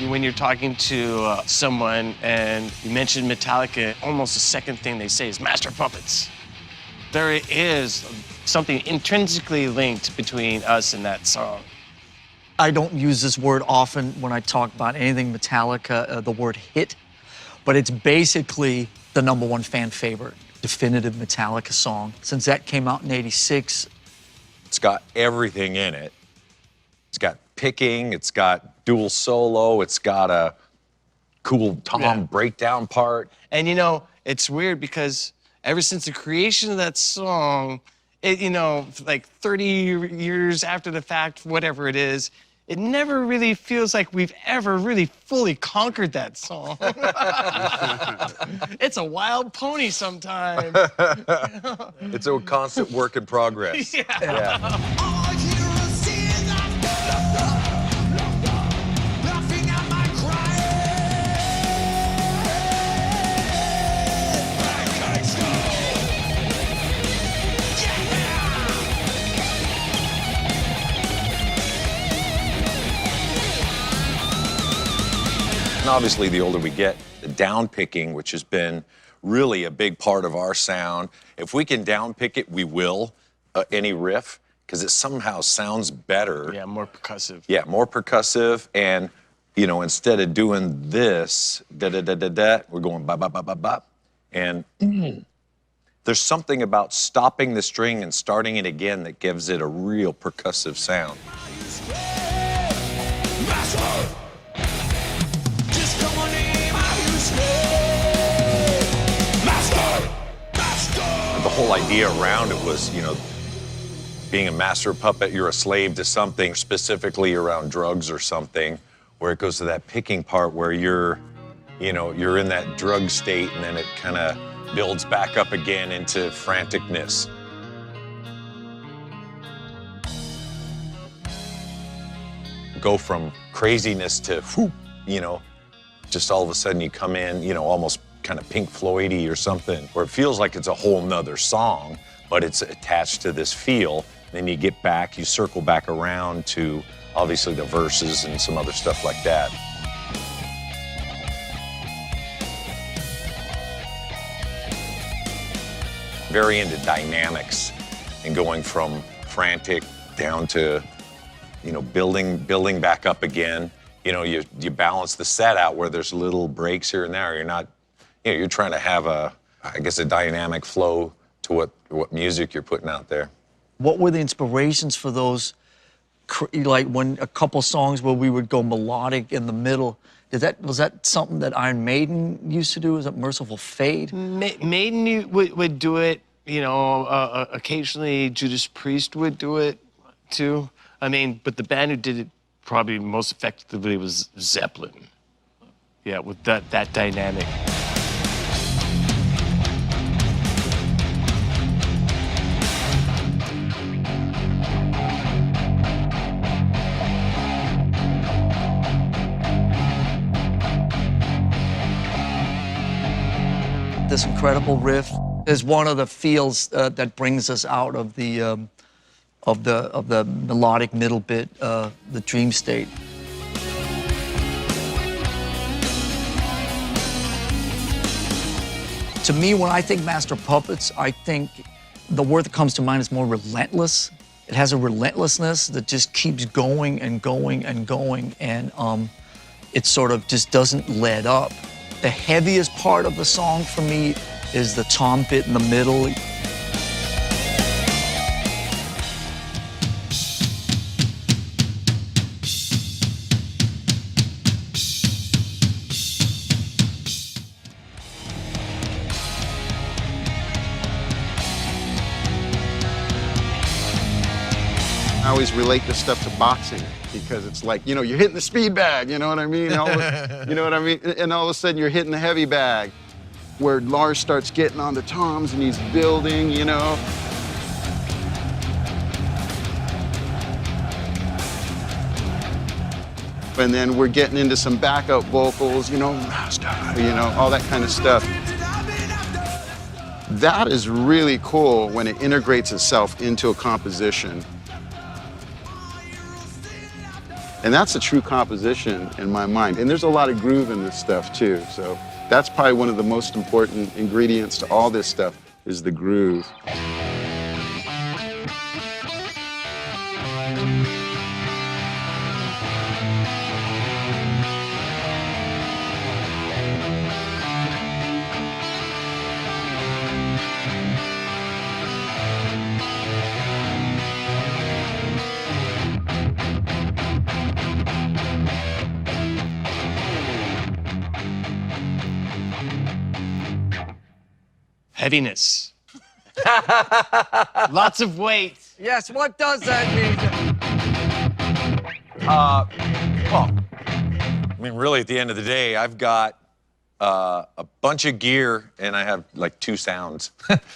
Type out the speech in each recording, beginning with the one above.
when you're talking to someone and you mention Metallica, almost the second thing they say is Master Puppets. There is something intrinsically linked between us and that song. I don't use this word often when I talk about anything Metallica, the word hit, but it's basically the #1 fan favorite, definitive Metallica song. Since that came out in '86. It's got everything in it. It's got picking, it's got dual solo, it's got a cool tom breakdown part. And you know, it's weird because ever since the creation of that song, you know, like 30 years after the fact, whatever it is, it never really feels like we've ever really fully conquered that song. It's a wild pony sometimes. It's a constant work in progress. Yeah. And obviously, the older we get, the down picking, which has been really a big part of our sound. If we can down pick it, we will, any riff, because it somehow sounds better. Yeah, more percussive. Yeah, more percussive. And, you know, instead of doing this, da-da-da-da-da, we're going bop-bop-bop-bop-bop. And there's something about stopping the string and starting it again that gives it a real percussive sound. The whole idea around it was, you know, being a master puppet, you're a slave to something, specifically around drugs or something, where it goes to that picking part where you're, you know, you're in that drug state and then it kind of builds back up again into franticness. Go from craziness to whoop, you know, just all of a sudden you come in, you know, almost kind of Pink Floyd-y or something, where it feels like it's a whole nother song, but it's attached to this feel. Then you get back, you circle back around to obviously the verses and some other stuff like that. Very into dynamics and going from frantic down to, you know, building back up again. You know, you balance the set out where there's little breaks here and there. You're not, you know, you're trying to have a, I guess, a dynamic flow to what music you're putting out there. What were the inspirations for those, like when a couple songs where we would go melodic in the middle? Was that something that Iron Maiden used to do? Was that Merciful Fate? Maiden would do it, you know, occasionally Judas Priest would do it too. I mean, but the band who did it probably most effectively was Zeppelin. Yeah, with that dynamic. This incredible riff is one of the feels that brings us out of the melodic middle bit, the dream state. To me, when I think Master Puppets, I think the word that comes to mind is more relentless. It has a relentlessness that just keeps going and going and going, and it sort of just doesn't let up. The heaviest part of the song for me is the tom bit in the middle. I always relate this stuff to boxing because it's like, you know, you're hitting the speed bag, you know what I mean? You know what I mean? And all of a sudden you're hitting the heavy bag where Lars starts getting on the toms and he's building, you know. And then we're getting into some backup vocals, you know, master, you know, all that kind of stuff. That is really cool when it integrates itself into a composition. And that's a true composition in my mind. And there's a lot of groove in this stuff too. So that's probably one of the most important ingredients to all this stuff is the groove. Heaviness. Lots of weight. Yes, what does that mean? Well, I mean, really, at the end of the day, I've got a bunch of gear, and I have like 2 sounds.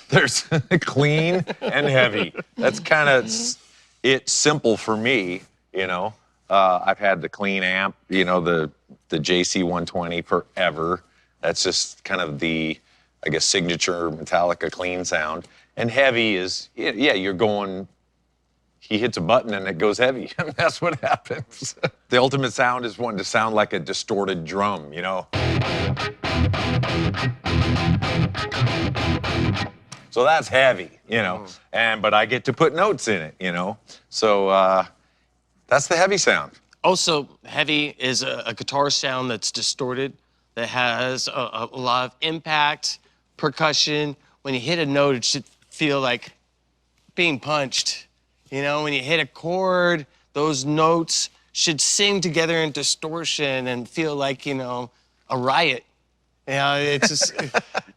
There's clean and heavy. That's kind of it's simple for me, you know. I've had the clean amp, you know, the JC 120 forever. That's just kind of the, I guess, signature Metallica clean sound. And heavy is, yeah, you're going, he hits a button and it goes heavy. That's what happens. The ultimate sound is wanting to sound like a distorted drum, you know? So that's heavy, you know? But I get to put notes in it, you know? So that's the heavy sound. Also, heavy is a guitar sound that's distorted, that has a lot of impact, percussion. When you hit a note, it should feel like being punched. You know, when you hit a chord, those notes should sing together in distortion and feel like, you know, a riot. You know, it's just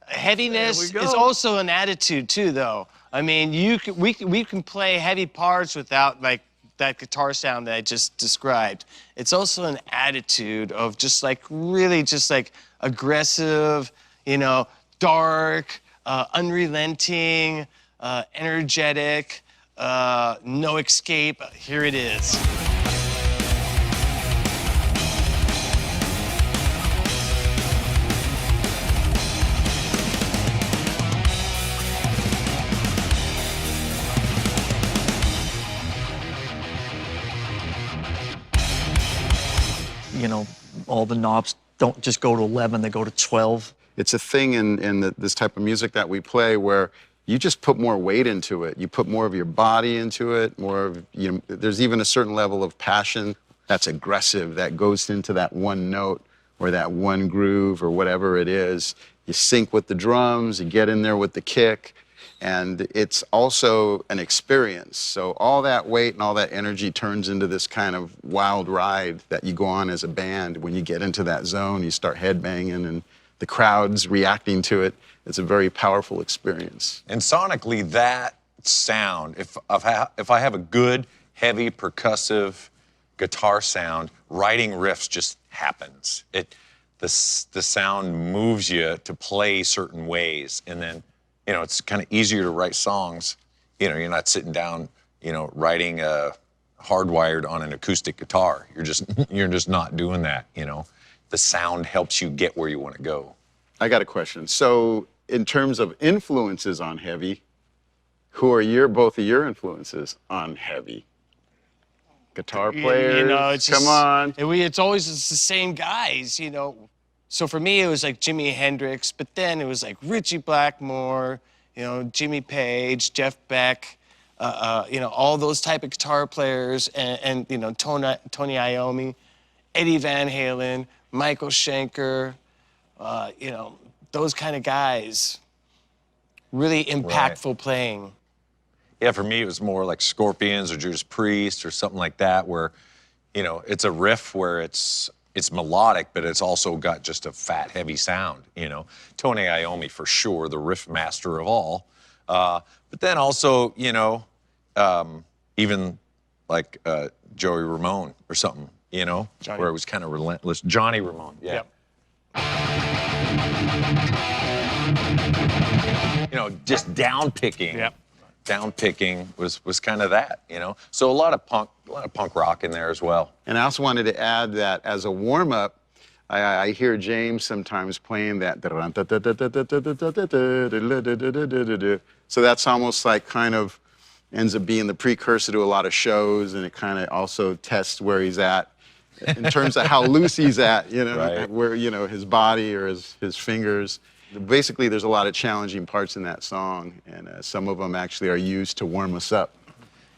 heaviness is also an attitude too, though. I mean, we can play heavy parts without like that guitar sound that I just described. It's also an attitude of just like really just like aggressive, you know, dark, unrelenting, energetic, no escape. Here it is. You know, all the knobs don't just go to 11, they go to 12. It's a thing in this type of music that we play where you just put more weight into it. You put more of your body into it, more of, you know, there's even a certain level of passion that's aggressive that goes into that one note or that one groove or whatever it is. You sync with the drums, you get in there with the kick, and it's also an experience. So all that weight and all that energy turns into this kind of wild ride that you go on as a band. When you get into that zone, you start headbanging and the crowd's reacting to it. It's a very powerful experience. And sonically, that sound, if I have a good, heavy, percussive guitar sound, writing riffs just happens. The sound moves you to play certain ways, and then, you know, it's kind of easier to write songs. You know, you're not sitting down, you know, writing hardwired on an acoustic guitar. You're just not doing that, you know. The sound helps you get where you want to go. I got a question. So in terms of influences on heavy, who are both of your influences on heavy? Guitar players? You know, it's come on. It's always the same guys, you know. So for me, it was like Jimi Hendrix, but then it was like Ritchie Blackmore, you know, Jimmy Page, Jeff Beck, you know, all those type of guitar players, and you know, Tony Iommi, Eddie Van Halen, Michael Schenker, you know, those kind of guys. Really impactful playing. Yeah, for me, it was more like Scorpions or Judas Priest or something like that, where, you know, it's a riff where it's melodic, but it's also got just a fat, heavy sound, you know. Tony Iommi, for sure, the riff master of all. But then also, you know, even like Joey Ramone or something, you know, where it was kind of relentless. Johnny Ramone, yeah. Yep. You know, just down picking. Yep. Down picking was kind of that, you know. So a lot of punk rock in there as well. And I also wanted to add that as a warm-up, I hear James sometimes playing that. So that's almost like kind of ends up being the precursor to a lot of shows, and it kind of also tests where he's at in terms of how loose he's at, you know, Right. where, you know, his body or his fingers. Basically, there's a lot of challenging parts in that song, and some of them actually are used to warm us up.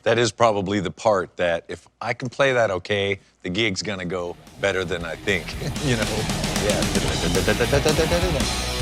That is probably the part that if I can play that okay, the gig's gonna go better than I think, you know? Yeah.